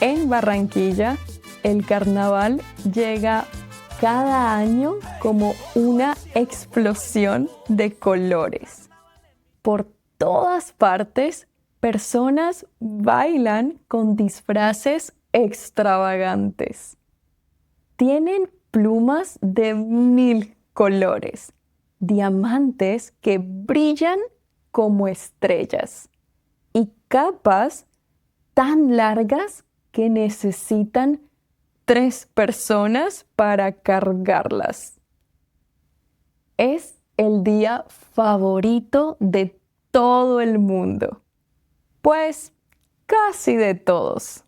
En Barranquilla, el carnaval llega cada año como una explosión de colores. Por todas partes, personas bailan con disfraces extravagantes. Tienen plumas de 1000 colores, diamantes que brillan como estrellas y capas tan largas que necesitan 3 personas para cargarlas. Es el día favorito de todo el mundo, pues casi de todos.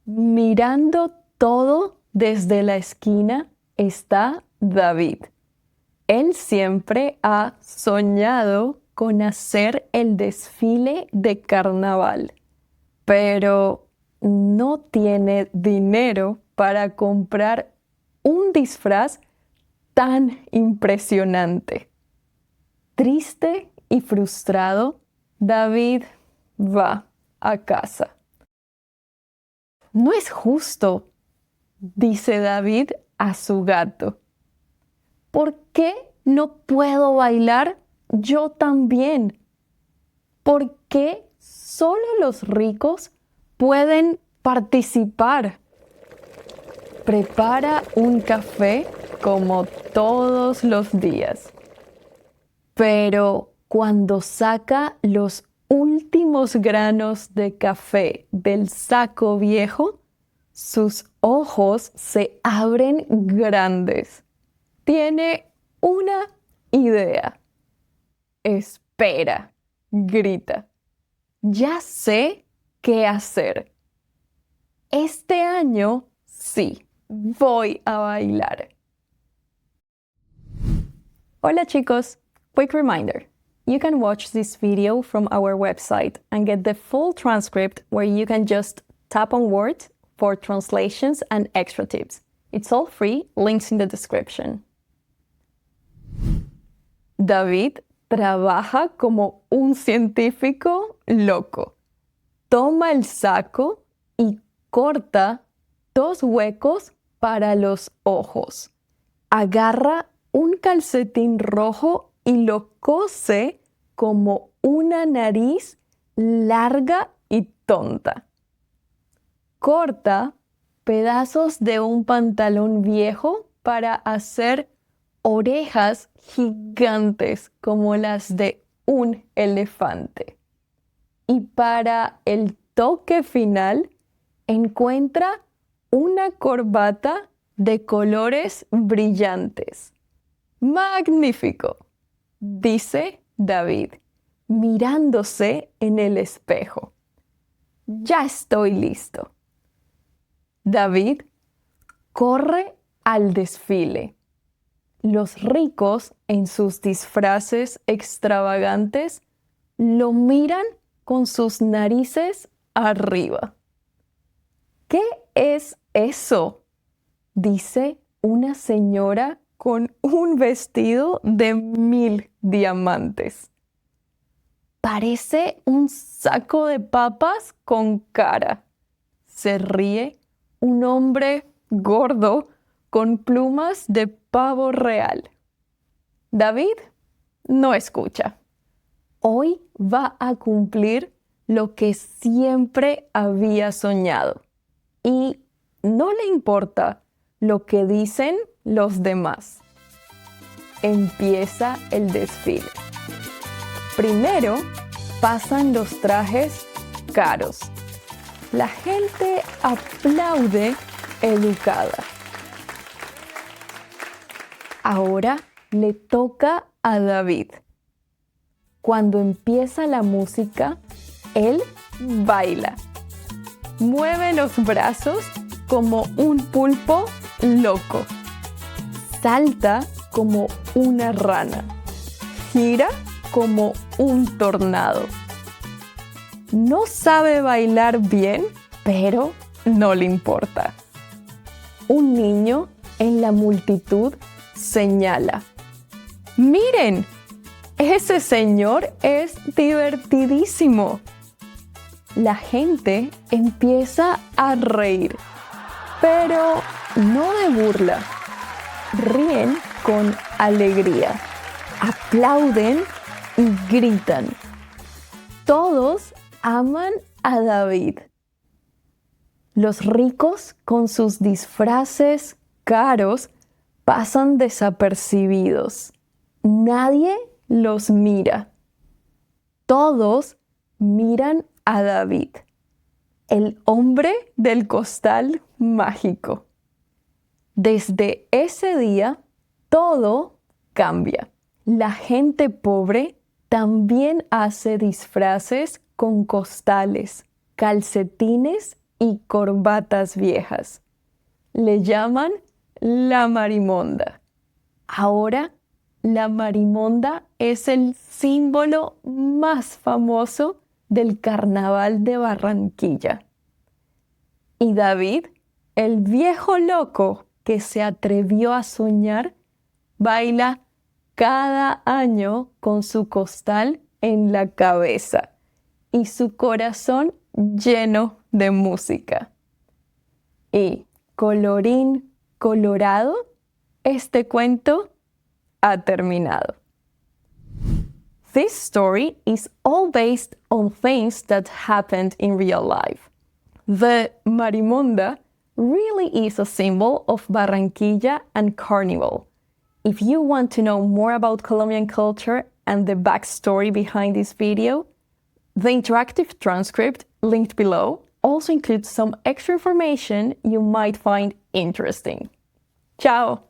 Mirando todo desde la esquina está David. Él siempre ha soñado con hacer el desfile de carnaval, pero no tiene dinero para comprar un disfraz tan impresionante. Triste y frustrado, David va a casa. No es justo, dice David a su gato. ¿Por qué no puedo bailar yo también? ¿Por qué solo los ricos pueden participar? Prepara un café como todos los días. Pero cuando saca los últimos granos de café del saco viejo, sus ojos se abren grandes. Tiene una idea. Espera, grita. Ya sé qué hacer. Este año sí, voy a bailar. Hola chicos, quick reminder. You can watch this video from our website and get the full transcript where you can just tap on words for translations and extra tips. It's all free, links in the description. David trabaja como un científico loco. Toma el saco y corta 2 huecos para los ojos. Agarra un calcetín rojo y lo cose como una nariz larga y tonta. Corta pedazos de un pantalón viejo para hacer orejas gigantes como las de un elefante. Y para el toque final, encuentra una corbata de colores brillantes. ¡Magnífico!, dice David, mirándose en el espejo. Ya estoy listo. David corre al desfile. Los ricos, en sus disfraces extravagantes, lo miran con sus narices arriba. ¿Qué es eso?, dice una señora con un vestido de 1000 diamantes. Parece un saco de papas con cara. Se ríe un hombre gordo con plumas de pavo real. David no escucha. Hoy va a cumplir lo que siempre había soñado. Y no le importa lo que dicen los demás. Empieza el desfile. Primero pasan los trajes caros. La gente aplaude educada. Ahora le toca a David. Cuando empieza la música, él baila. Mueve los brazos como un pulpo loco. Salta como una rana. Gira como un tornado. No sabe bailar bien, pero no le importa. Un niño en la multitud señala: ¡Miren! Ese señor es divertidísimo. la gente empieza a reír, pero no de burla. Ríen con alegría, aplauden y gritan. Todos aman a David. Los ricos con sus disfraces caros pasan desapercibidos. Nadie los mira. Todos miran a David, el hombre del costal mágico. Desde ese día, todo cambia. La gente pobre también hace disfraces con costales, calcetines y corbatas viejas. Le llaman la marimonda. Ahora, la marimonda es el símbolo más famoso del Carnaval de Barranquilla. Y David, el viejo loco que se atrevió a soñar, baila cada año con su costal en la cabeza y su corazón lleno de música. Y colorín colorado, este cuento ha terminado. This story is all based on things that happened in real life. The marimonda really is a symbol of Barranquilla and Carnival. If you want to know more about Colombian culture and the backstory behind this video, the interactive transcript linked below also includes some extra information you might find interesting. Ciao!